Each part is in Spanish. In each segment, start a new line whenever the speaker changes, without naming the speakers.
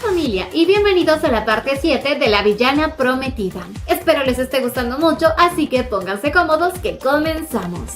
familia y bienvenidos a la parte 7 de La Villana Prometida. Espero les esté gustando mucho, así que pónganse cómodos que comenzamos.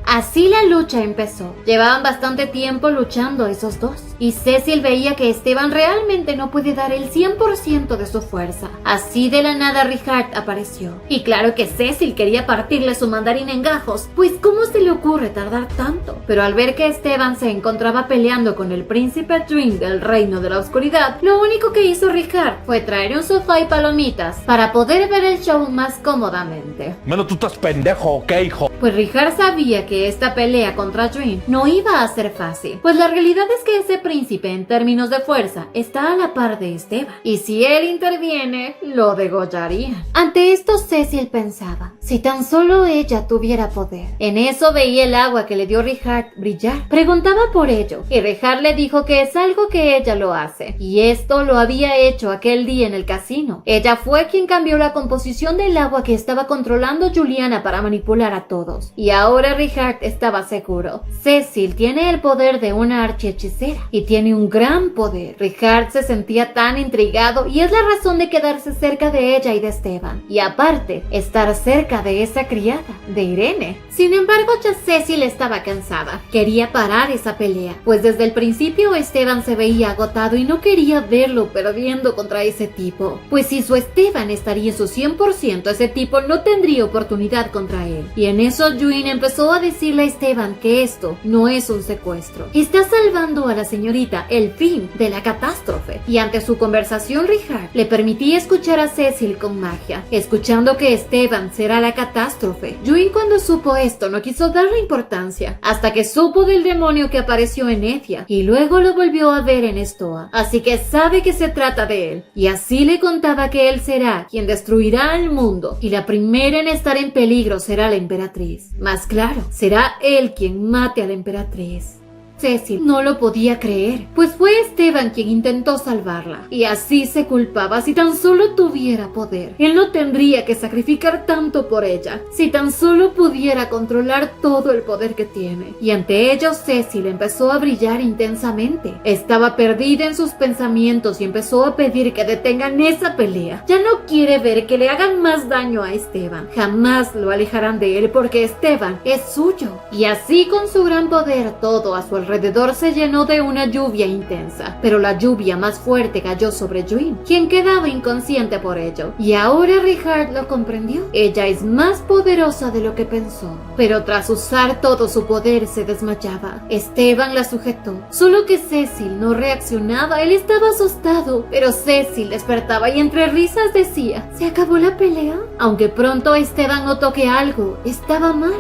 Así la lucha empezó. Llevaban bastante tiempo luchando esos dos. Y Cecil veía que Esteban realmente no puede dar el 100% de su fuerza. Así de la nada Richard apareció. Y claro que Cecil quería partirle su mandarín en gajos, pues ¿cómo se le ocurre tardar tanto? Pero al ver que Esteban se encontraba peleando con el príncipe Dream del reino de la oscuridad, lo único que hizo Richard fue traer un sofá y palomitas para poder ver el show más cómodamente.
Menos tú estás pendejo, ¿ok, hijo?
Pues Richard sabía que esta pelea contra Dream no iba a ser fácil, pues la realidad es que ese príncipe en términos de fuerza está a la par de Esteban, y si él interviene, lo degollaría. Ante esto Cecil pensaba, si tan solo ella tuviera poder. En eso veía el agua que le dio Richard brillar. Preguntaba por ello, y Richard le dijo que es algo que ella lo hace, y esto lo había hecho aquel día en el casino. Ella fue quien cambió la composición del agua que estaba controlando Juliana para manipular a todos, y ahora Richard estaba seguro. Cecil tiene el poder de una archihechicera y tiene un gran poder. Richard se sentía tan intrigado y es la razón de quedarse cerca de ella y de Esteban. Y aparte, estar cerca de esa criada, de Irene. Sin embargo, ya Cecil estaba cansada. Quería parar esa pelea, pues desde el principio Esteban se veía agotado y no quería verlo perdiendo contra ese tipo. Pues si su Esteban estaría en su 100%, ese tipo no tendría oportunidad contra él. Y en eso Juin empezó a decirle a Esteban que esto no es un secuestro. Está salvando a la señorita el fin de la catástrofe. Y ante su conversación, Richard le permitía escuchar a Cecil con magia, escuchando que Esteban será la catástrofe. Juin, cuando supo esto, no quiso darle importancia, hasta que supo del demonio que apareció en Efia, y luego lo volvió a ver en Stoa. Así que sabe que se trata de él, y así le contaba que él será quien destruirá al mundo, y la primera en estar en peligro será la emperatriz. Más claro, será él quien mate a la emperatriz. Cecil no lo podía creer, pues fue Esteban quien intentó salvarla, y así se culpaba. Si tan solo tuviera poder, él no tendría que sacrificar tanto por ella. Si tan solo pudiera controlar todo el poder que tiene. Y ante ello Cecil empezó a brillar intensamente. Estaba perdida en sus pensamientos y empezó a pedir que detengan esa pelea. Ya no quiere ver que le hagan más daño a Esteban. Jamás lo alejarán de él porque Esteban es suyo. Y así, con su gran poder, todo a su alrededor se llenó de una lluvia intensa, pero la lluvia más fuerte cayó sobre Juin, quien quedaba inconsciente por ello. Y ahora Richard lo comprendió. Ella es más poderosa de lo que pensó, pero tras usar todo su poder se desmayaba. Esteban la sujetó, solo que Cecil no reaccionaba. Él estaba asustado, pero Cecil despertaba y entre risas decía, ¿se acabó la pelea? Aunque pronto Esteban notó que algo estaba mal.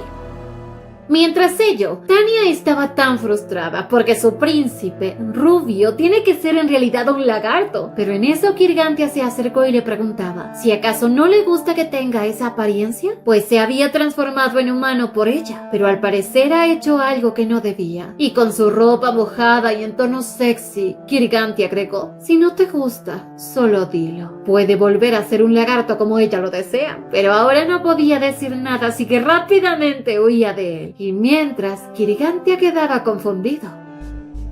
Mientras ello, Tania estaba tan frustrada porque su príncipe, rubio, tiene que ser en realidad un lagarto. Pero en eso Kirgantia se acercó y le preguntaba si acaso no le gusta que tenga esa apariencia, pues se había transformado en humano por ella, pero al parecer ha hecho algo que no debía. Y con su ropa mojada y en tono sexy, Kirgantia agregó, si no te gusta, solo dilo. Puede volver a ser un lagarto como ella lo desea. Pero ahora no podía decir nada, así que rápidamente huía de él. Y mientras, Kirgantia quedaba confundido.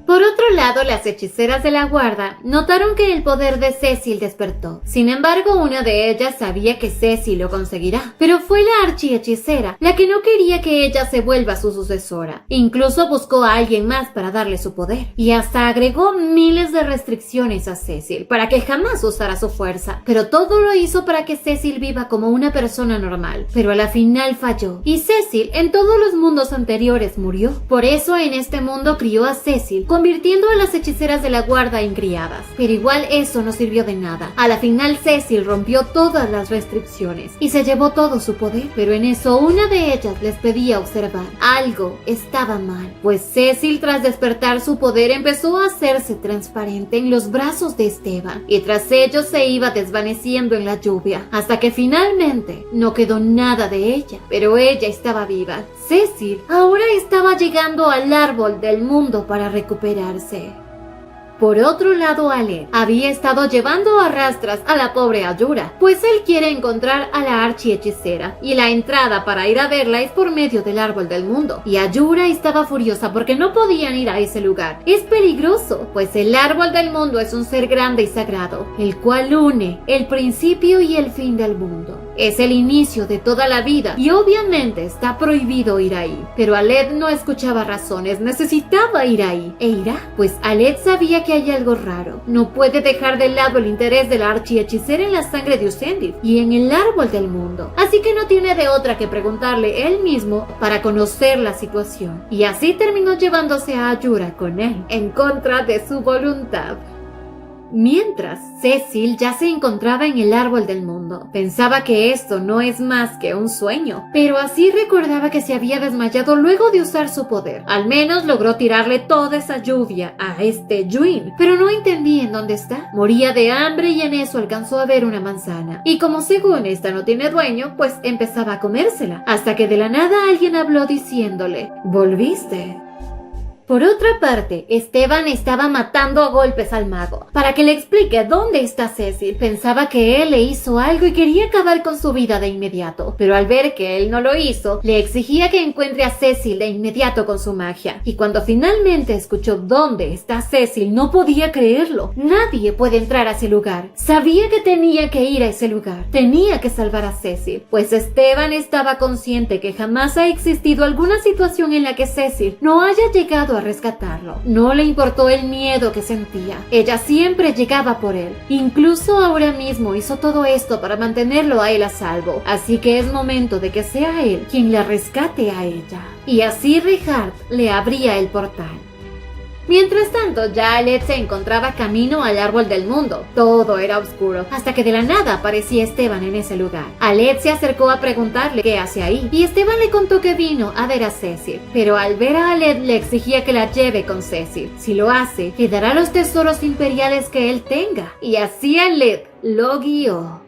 Por otro lado, las hechiceras de la guarda notaron que el poder de Cecil despertó. Sin embargo, una de ellas sabía que Cecil lo conseguirá, pero fue la archihechicera la que no quería que ella se vuelva su sucesora. Incluso buscó a alguien más para darle su poder, y hasta agregó miles de restricciones a Cecil para que jamás usara su fuerza. Pero todo lo hizo para que Cecil viva como una persona normal, pero a la final falló, y Cecil en todos los mundos anteriores murió. Por eso en este mundo crió a Cecil, convirtiendo a las hechiceras de la guarda en criadas. Pero igual eso no sirvió de nada. A la final Cecil rompió todas las restricciones y se llevó todo su poder. Pero en eso una de ellas les pedía observar. Algo estaba mal, pues Cecil, tras despertar su poder, empezó a hacerse transparente en los brazos de Esteban, y tras ello se iba desvaneciendo en la lluvia, hasta que finalmente no quedó nada de ella. Pero ella estaba viva. Cecil ahora estaba llegando al árbol del mundo para recuperarse. Por otro lado, Aled había estado llevando a rastras a la pobre Ayura, pues él quiere encontrar a la archiehechicera y la entrada para ir a verla es por medio del árbol del mundo. Y Ayura estaba furiosa porque no podían ir a ese lugar. Es peligroso, pues el árbol del mundo es un ser grande y sagrado, el cual une el principio y el fin del mundo. Es el inicio de toda la vida y obviamente está prohibido ir ahí. Pero Aled no escuchaba razones, necesitaba ir ahí. ¿E irá? Pues Aled sabía que hay algo raro. No puede dejar de lado el interés de la archiehechicera en la sangre de Usendil y en el árbol del mundo. Así que no tiene de otra que preguntarle él mismo para conocer la situación. Y así terminó llevándose a Ayura con él, en contra de su voluntad. Mientras, Cecil ya se encontraba en el árbol del mundo. Pensaba que esto no es más que un sueño, pero así recordaba que se había desmayado luego de usar su poder. Al menos logró tirarle toda esa lluvia a este Yuin, pero no entendía en dónde está. Moría de hambre y en eso alcanzó a ver una manzana. Y como según esta no tiene dueño, pues empezaba a comérsela, hasta que de la nada alguien habló diciéndole: «¿Volviste?». Por otra parte, Esteban estaba matando a golpes al mago para que le explique dónde está Cecil. Pensaba que él le hizo algo y quería acabar con su vida de inmediato, pero al ver que él no lo hizo, le exigía que encuentre a Cecil de inmediato con su magia. Y cuando finalmente escuchó dónde está Cecil, no podía creerlo. Nadie puede entrar a ese lugar. Sabía que tenía que ir a ese lugar. Tenía que salvar a Cecil, pues Esteban estaba consciente que jamás ha existido alguna situación en la que Cecil no haya llegado a rescatarlo. No le importó el miedo que sentía. Ella siempre llegaba por él. Incluso ahora mismo hizo todo esto para mantenerlo a él a salvo. Así que es momento de que sea él quien la rescate a ella. Y así Richard le abría el portal. Mientras tanto, ya Aled se encontraba camino al árbol del mundo. Todo era oscuro, hasta que de la nada aparecía Esteban en ese lugar. Aled se acercó a preguntarle qué hace ahí, y Esteban le contó que vino a ver a Cecil. Pero al ver a Aled le exigía que la lleve con Cecil. Si lo hace, le dará los tesoros imperiales que él tenga. Y así Aled lo guió.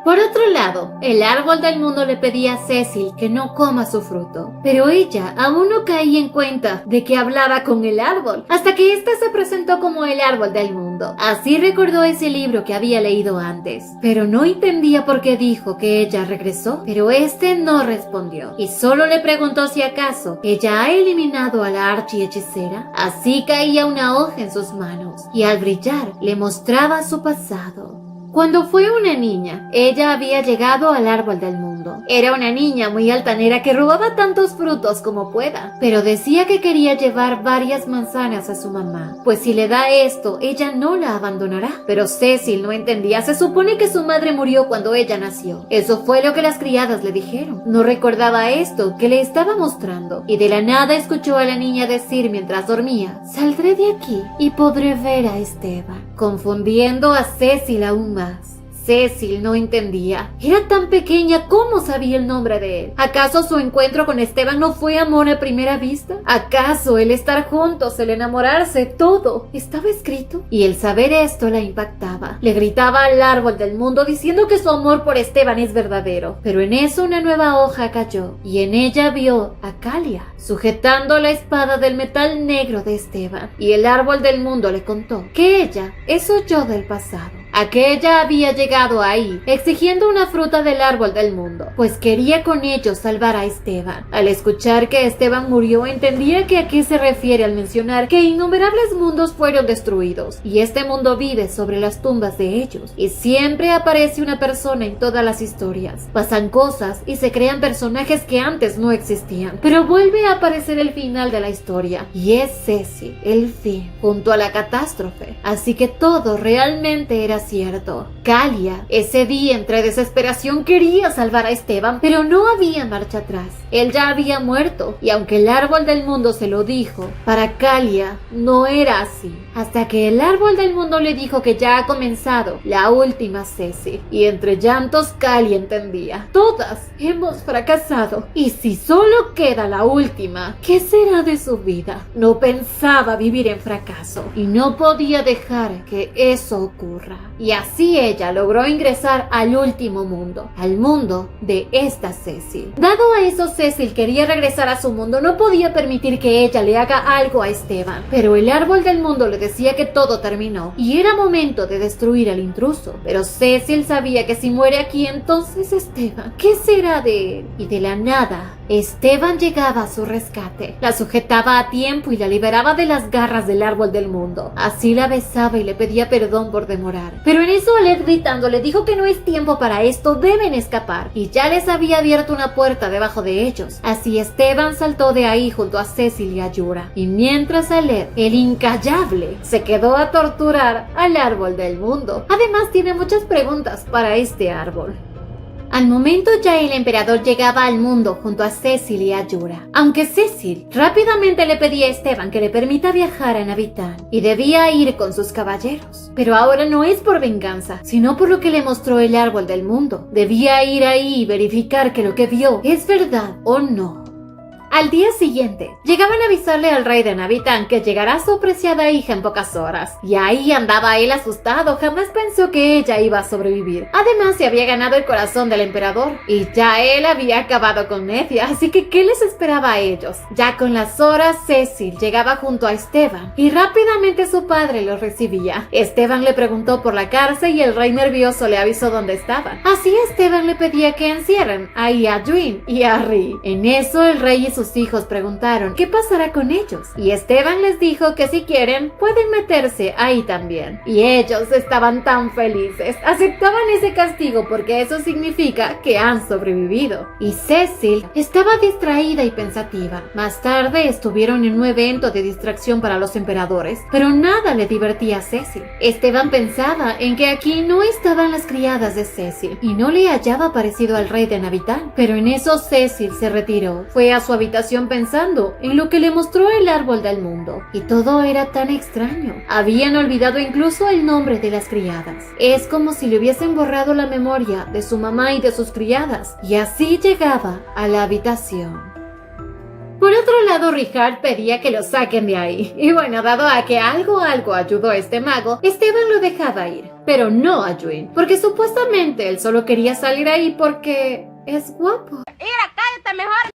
Por otro lado, el árbol del mundo le pedía a Cecil que no coma su fruto, pero ella aún no caía en cuenta de que hablaba con el árbol, hasta que éste se presentó como el árbol del mundo. Así recordó ese libro que había leído antes, pero no entendía por qué dijo que ella regresó, pero este no respondió, y solo le preguntó si acaso ella ha eliminado a la archiehechicera. Así caía una hoja en sus manos, y al brillar le mostraba su pasado. Cuando fue una niña, ella había llegado al árbol del mundo. Era una niña muy altanera que robaba tantos frutos como pueda, pero decía que quería llevar varias manzanas a su mamá, pues si le da esto, ella no la abandonará. Pero Cecil no entendía, se supone que su madre murió cuando ella nació. Eso fue lo que las criadas le dijeron. No recordaba esto que le estaba mostrando, y de la nada escuchó a la niña decir mientras dormía: «Saldré de aquí y podré ver a Esteban», confundiendo a Cecil aún más. Cecil no entendía. Era tan pequeña, ¿cómo sabía el nombre de él? ¿Acaso su encuentro con Esteban no fue amor a primera vista? ¿Acaso el estar juntos, el enamorarse, todo estaba escrito? Y el saber esto la impactaba. Le gritaba al árbol del mundo diciendo que su amor por Esteban es verdadero. Pero en eso una nueva hoja cayó, y en ella vio a Kalia sujetando la espada del metal negro de Esteban. Y el árbol del mundo le contó que ella es su yo del pasado. Aquella había llegado ahí, exigiendo una fruta del árbol del mundo, pues quería con ello salvar a Esteban. Al escuchar que Esteban murió, entendía que a qué se refiere al mencionar que innumerables mundos fueron destruidos, y este mundo vive sobre las tumbas de ellos, y siempre aparece una persona en todas las historias. Pasan cosas y se crean personajes que antes no existían, pero vuelve a aparecer el final de la historia, y es Cecil, el fin, junto a la catástrofe. Así que todo realmente era cierto. Kalia, ese día entre desesperación quería salvar a Esteban, pero no había marcha atrás. Él ya había muerto, y aunque el árbol del mundo se lo dijo, para Kalia no era así. Hasta que el árbol del mundo le dijo que ya ha comenzado la última Cecil, y entre llantos Kalia entendía: todas hemos fracasado, y si solo queda la última, ¿qué será de su vida? No pensaba vivir en fracaso, y no podía dejar que eso ocurra. y así ella logró ingresar al último mundo, al mundo de esta Cecil. Dado a eso, Cecil quería regresar a su mundo, no podía permitir que ella le haga algo a Esteban, pero el árbol del mundo le decía que todo terminó y era momento de destruir al intruso. Pero Cecil sabía que si muere aquí, entonces Esteban, ¿qué será de él? Y de la nada, Esteban llegaba a su rescate, la sujetaba a tiempo y la liberaba de las garras del árbol del mundo. Así la besaba y le pedía perdón por demorar. Pero en eso Aled, gritando, le dijo que no es tiempo para esto, deben escapar, y ya les había abierto una puerta debajo de ellos. Así Esteban saltó de ahí junto a Cecil y a Yura, y mientras Aled, el incallable, se quedó a torturar al árbol del mundo. Además tiene muchas preguntas para este árbol. Al momento ya el emperador llegaba al mundo junto a Cecil y a Yura, aunque Cecil rápidamente le pedía a Esteban que le permita viajar a Navitán y debía ir con sus caballeros. Pero ahora no es por venganza, sino por lo que le mostró el árbol del mundo. Debía ir ahí y verificar que lo que vio es verdad o no. Al día siguiente, llegaban a avisarle al rey de Navitán que llegará su apreciada hija en pocas horas. Y ahí andaba él asustado, jamás pensó que ella iba a sobrevivir. Además, se había ganado el corazón del emperador, y ya él había acabado con Nedia, así que ¿qué les esperaba a ellos? Ya con las horas, Cecil llegaba junto a Esteban, y rápidamente su padre lo recibía. Esteban le preguntó por la cárcel y el rey nervioso le avisó dónde estaban. Así Esteban le pedía que encierren ahí a Juin y a Ri. En eso el rey y sus hijos preguntaron qué pasará con ellos, y Esteban les dijo que si quieren pueden meterse ahí también. Y ellos estaban tan felices, aceptaban ese castigo porque eso significa que han sobrevivido. Y Cecil estaba distraída y pensativa. Más tarde estuvieron en un evento de distracción para los emperadores, pero nada le divertía a Cecil. Esteban pensaba en que aquí no estaban las criadas de Cecil y no le hallaba parecido al rey de Navitán. Pero en eso Cecil se retiró, fue a su habitación pensando en lo que le mostró el árbol del mundo, y todo era tan extraño. Habían olvidado incluso el nombre de las criadas. Es como si le hubiesen borrado la memoria de su mamá y de sus criadas, y así llegaba a la habitación. Por otro lado, Richard pedía que lo saquen de ahí. Y bueno, dado a que algo ayudó a este mago, Esteban lo dejaba ir. Pero no a Juin, porque supuestamente él solo quería salir ahí porque es guapo.
Mira, cállate mejor.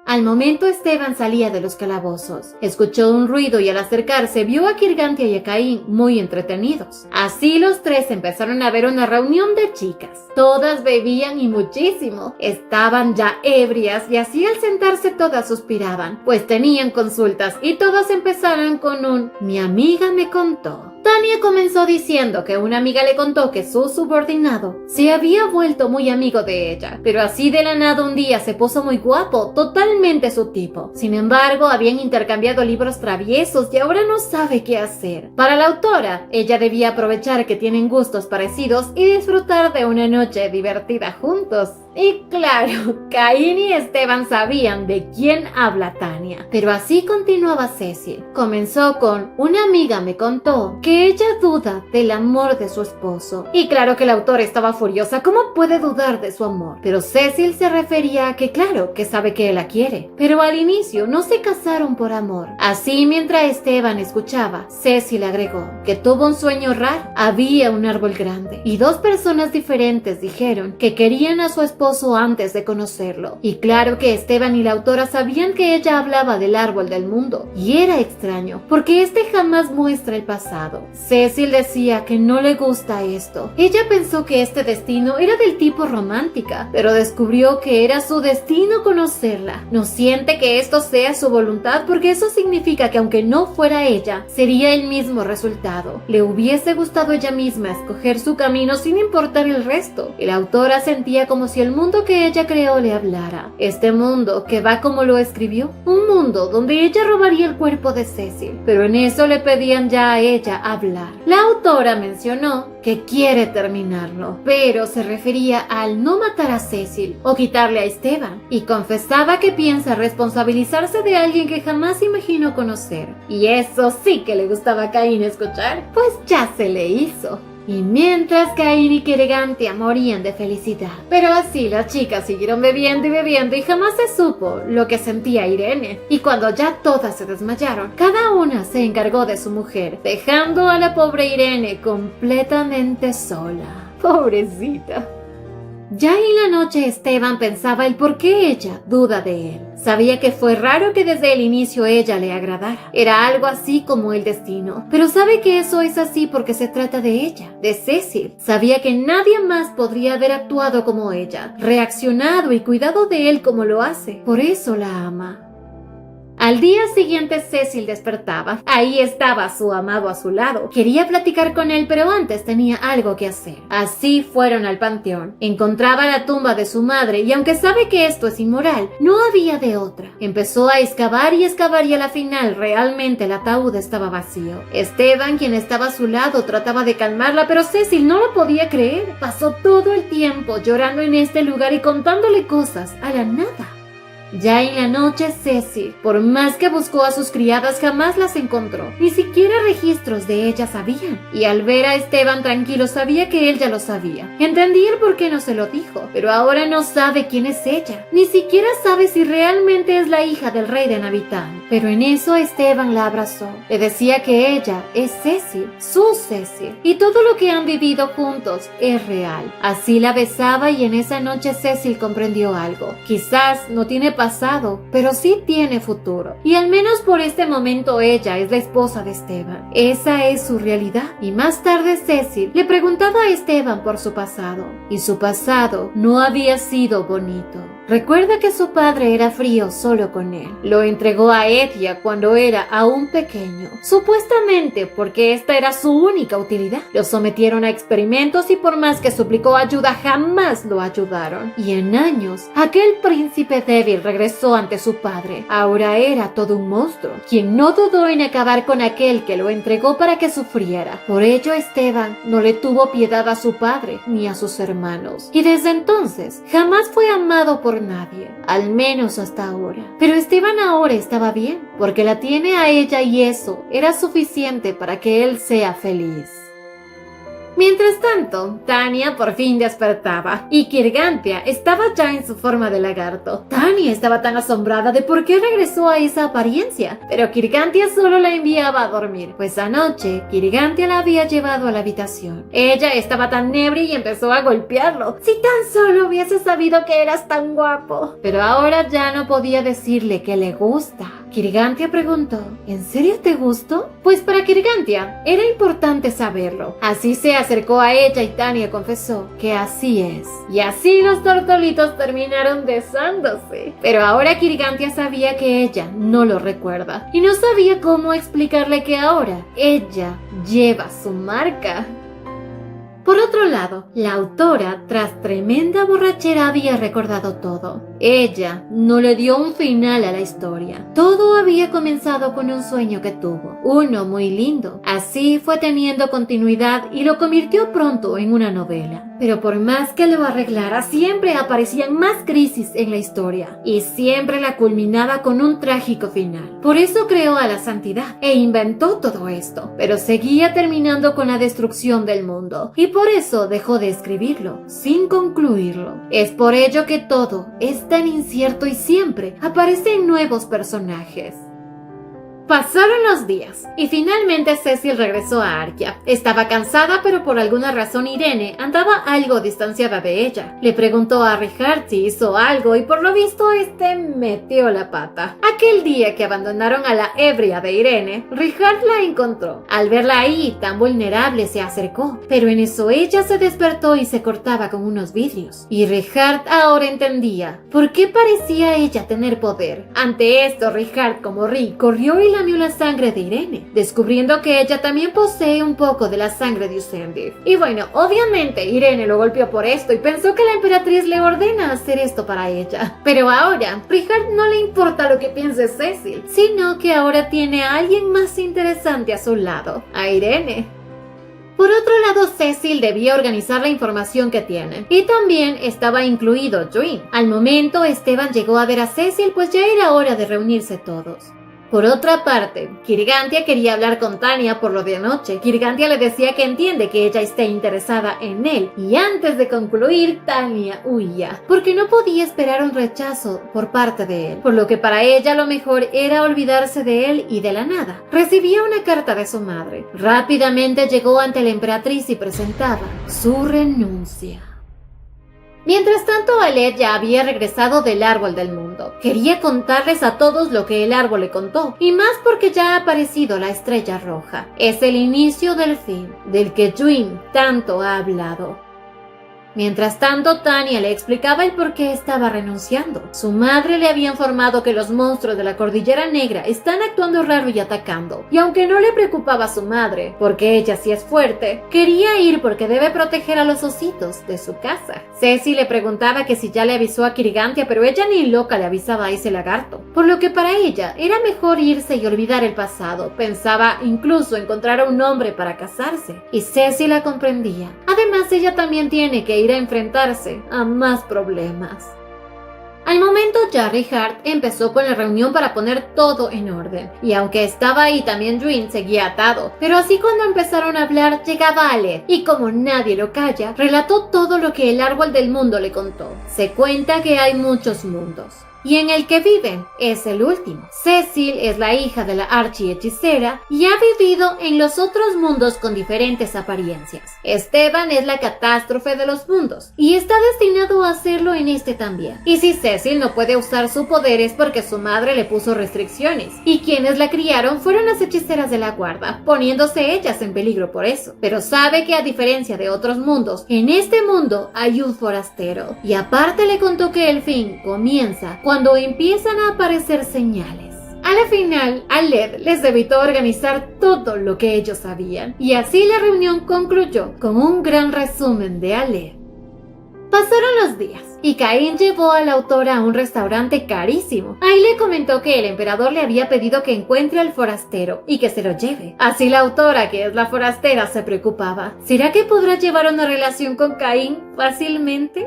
Al momento Esteban salía de los calabozos. Escuchó un ruido y al acercarse vio a Kirgantia y a Caín muy entretenidos. Así los tres empezaron a ver una reunión de chicas. Todas bebían y muchísimo. Estaban ya ebrias y así al sentarse todas suspiraban, pues tenían consultas y todas empezaron con un "mi amiga me contó". Tania comenzó diciendo que una amiga le contó que su subordinado se había vuelto muy amigo de ella, pero así de la nada un día se puso muy guapo, totalmente su tipo. Sin embargo, habían intercambiado libros traviesos y ahora no sabe qué hacer. Para la autora, ella debía aprovechar que tienen gustos parecidos y disfrutar de una noche divertida juntos. Y claro, Caín y Esteban sabían de quién habla Tania. Pero así continuaba Cecil. Comenzó con "una amiga me contó que ella duda del amor de su esposo". Y claro que la autora estaba furiosa. ¿Cómo puede dudar de su amor? Pero Cecil se refería a que claro, que sabe que él la quiere. Pero al inicio no se casaron por amor. Así mientras Esteban escuchaba, Cecil agregó que tuvo un sueño raro. Había un árbol grande y dos personas diferentes dijeron que querían a su esposo antes de conocerlo. Y claro que Esteban y la autora sabían que ella hablaba del árbol del mundo. Y era extraño, porque este jamás muestra el pasado. Cecil decía que no le gusta esto. Ella pensó que este destino era del tipo romántica, pero descubrió que era su destino conocerla. No siente que esto sea su voluntad, porque eso significa que aunque no fuera ella, sería el mismo resultado. Le hubiese gustado ella misma escoger su camino sin importar el resto. Y la autora sentía como si el mundo que ella creó le hablara. Este mundo que va como lo escribió. Un mundo donde ella robaría el cuerpo de Cecil. Pero en eso le pedían ya a ella hablar. La autora mencionó que quiere terminarlo, pero se refería al no matar a Cecil o quitarle a Esteban. Y confesaba que piensa responsabilizarse de alguien que jamás imaginó conocer. Y eso sí que le gustaba a Caín escuchar, pues ya se le hizo. Y mientras Caín y Kirigantia morían de felicidad. Pero así las chicas siguieron bebiendo y bebiendo y jamás se supo lo que sentía Irene. Y cuando ya todas se desmayaron, cada una se encargó de su mujer, dejando a la pobre Irene completamente sola. Pobrecita. Ya en la noche Esteban pensaba el por qué ella duda de él. Sabía que fue raro que desde el inicio ella le agradara. Era algo así como el destino. Pero sabe que eso es así porque se trata de ella, de Cecil. Sabía que nadie más podría haber actuado como ella, reaccionado y cuidado de él como lo hace. Por eso la ama. Al día siguiente Cecil despertaba. Ahí estaba su amado a su lado. Quería platicar con él, pero antes tenía algo que hacer. Así fueron al panteón. Encontraba la tumba de su madre y aunque sabe que esto es inmoral, no había de otra. Empezó a excavar y a la final realmente el ataúd estaba vacío. Esteban, quien estaba a su lado, trataba de calmarla, pero Cecil no lo podía creer. Pasó todo el tiempo llorando en este lugar y contándole cosas a la nada. Ya en la noche Cecil, por más que buscó a sus criadas, jamás las encontró. Ni siquiera registros de ellas habían. Y al ver a Esteban tranquilo, sabía que él ya lo sabía. Entendía el por qué no se lo dijo, pero ahora no sabe quién es ella. Ni siquiera sabe si realmente es la hija del rey de Navitán. Pero en eso Esteban la abrazó. Le decía que ella es Cecil, su Cecil. Y todo lo que han vivido juntos es real. Así la besaba y en esa noche Cecil comprendió algo. Quizás no tiene pasado, pero sí tiene futuro. Y al menos por este momento ella es la esposa de Esteban. Esa es su realidad. Y más tarde Cecil le preguntaba a Esteban por su pasado. Y su pasado no había sido bonito. Recuerda que su padre era frío solo con él. Lo entregó a Edia cuando era aún pequeño, supuestamente porque esta era su única utilidad. Lo sometieron a experimentos y por más que suplicó ayuda, jamás lo ayudaron. Y en años, aquel príncipe débil regresó ante su padre. Ahora era todo un monstruo, quien no dudó en acabar con aquel que lo entregó para que sufriera. Por ello, Esteban no le tuvo piedad a su padre ni a sus hermanos. Y desde entonces, jamás fue amado por nadie, al menos hasta ahora. Pero Esteban ahora estaba bien, porque la tiene a ella y eso era suficiente para que él sea feliz. Mientras tanto, Tania por fin despertaba y Kirigantia estaba ya en su forma de lagarto. Tania estaba tan asombrada de por qué regresó a esa apariencia, pero Kirigantia solo la enviaba a dormir, pues anoche Kirigantia la había llevado a la habitación. Ella estaba tan ebria y empezó a golpearlo. Si tan solo hubiese sabido que eras tan guapo. Pero ahora ya no podía decirle que le gusta. Kirigantia preguntó, ¿en serio te gustó? Pues para Kirigantia era importante saberlo. Así se acercó a ella y Tania confesó que así es. Y así los tortolitos terminaron besándose. Pero ahora Kirigantia sabía que ella no lo recuerda y no sabía cómo explicarle que ahora ella lleva su marca. Por otro lado, la autora, tras tremenda borrachera, había recordado todo. Ella no le dio un final a la historia. Todo había comenzado con un sueño que tuvo, uno muy lindo. Así fue teniendo continuidad y lo convirtió pronto en una novela. Pero por más que lo arreglara, siempre aparecían más crisis en la historia y siempre la culminaba con un trágico final. Por eso creó a la santidad e inventó todo esto, pero seguía terminando con la destrucción del mundo y por eso dejó de escribirlo, sin concluirlo. Es por ello que todo es tan incierto y siempre aparecen nuevos personajes. Pasaron los días y finalmente Cecil regresó a Arkia. Estaba cansada, pero por alguna razón Irene andaba algo distanciada de ella. Le preguntó a Richard si hizo algo y por lo visto metió la pata. Aquel día que abandonaron a la ebria de Irene, Richard la encontró. Al verla ahí tan vulnerable se acercó, pero en eso ella se despertó y se cortaba con unos vidrios. Y Richard ahora entendía por qué parecía ella tener poder. Ante esto Richard, como Rick, corrió y lamió la sangre de Irene, descubriendo que ella también posee un poco de la sangre de Usendir. Y bueno, obviamente Irene lo golpeó por esto y pensó que la emperatriz le ordena hacer esto para ella. Pero ahora, Richard no le importa lo que piense Cecil, sino que ahora tiene a alguien más interesante a su lado, a Irene. Por otro lado, Cecil debía organizar la información que tiene, y también estaba incluido Dream. Al momento, Esteban llegó a ver a Cecil, pues ya era hora de reunirse todos. Por otra parte, Kirgantia quería hablar con Tanya por lo de anoche. Kirgantia le decía que entiende que ella esté interesada en él, y antes de concluir, Tanya huía, porque no podía esperar un rechazo por parte de él, por lo que para ella lo mejor era olvidarse de él y de la nada. Recibía una carta de su madre. Rápidamente llegó ante la emperatriz y presentaba su renuncia. Mientras tanto, Aleph ya había regresado del árbol del mundo. Quería contarles a todos lo que el árbol le contó, y más porque ya ha aparecido la estrella roja. Es el inicio del fin, del que Juin tanto ha hablado. Mientras tanto, Tanya le explicaba el por qué estaba renunciando. Su madre le había informado que los monstruos de la Cordillera Negra están actuando raro y atacando. Y aunque no le preocupaba a su madre, porque ella sí es fuerte, quería ir porque debe proteger a los ositos de su casa. Ceci le preguntaba que si ya le avisó a Kirgantia, pero ella ni loca le avisaba a ese lagarto. Por lo que para ella era mejor irse y olvidar el pasado. Pensaba incluso encontrar a un hombre para casarse. Y Ceci la comprendía. Además, ella también tiene que ir a enfrentarse a más problemas. Al momento, Jarry Hart empezó con la reunión para poner todo en orden, y aunque estaba ahí también Juin seguía atado, pero así cuando empezaron a hablar llegaba Aleph, y como nadie lo calla, relató todo lo que el árbol del mundo le contó. Se cuenta que hay muchos mundos, y en el que viven es el último. Cecil es la hija de la archihechicera y ha vivido en los otros mundos con diferentes apariencias. Esteban es la catástrofe de los mundos y está destinado a hacerlo en este también. Y si Cecil no puede usar su poder es porque su madre le puso restricciones, y quienes la criaron fueron las hechiceras de la guarda, poniéndose ellas en peligro por eso. Pero sabe que a diferencia de otros mundos, en este mundo hay un forastero, y aparte le contó que el fin comienza cuando empiezan a aparecer señales. A la final, Aleph les evitó organizar todo lo que ellos sabían, y así la reunión concluyó con un gran resumen de Aleph. Pasaron los días, y Caín llevó a la autora a un restaurante carísimo. Ahí le comentó que el emperador le había pedido que encuentre al forastero y que se lo lleve. Así la autora, que es la forastera, se preocupaba. ¿Será que podrá llevar una relación con Caín fácilmente?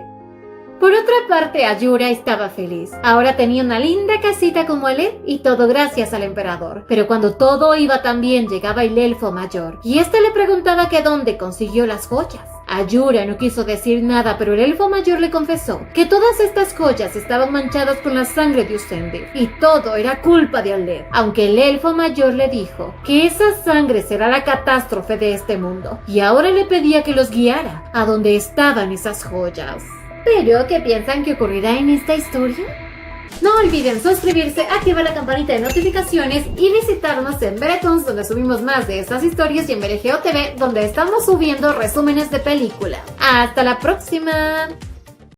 Por otra parte, Ayura estaba feliz. Ahora tenía una linda casita como Aleph, y todo gracias al emperador. Pero cuando todo iba tan bien, llegaba el elfo mayor, y este le preguntaba que dónde consiguió las joyas. Ayura no quiso decir nada, pero el elfo mayor le confesó que todas estas joyas estaban manchadas con la sangre de Usendir, y todo era culpa de Aleph, aunque el elfo mayor le dijo que esa sangre será la catástrofe de este mundo, y ahora le pedía que los guiara a donde estaban esas joyas. ¿Pero qué piensan que ocurrirá en esta historia? No olviden suscribirse, activar la campanita de notificaciones y visitarnos en Beretons, donde subimos más de estas historias, y en BereGeo TV, donde estamos subiendo resúmenes de película. ¡Hasta la próxima!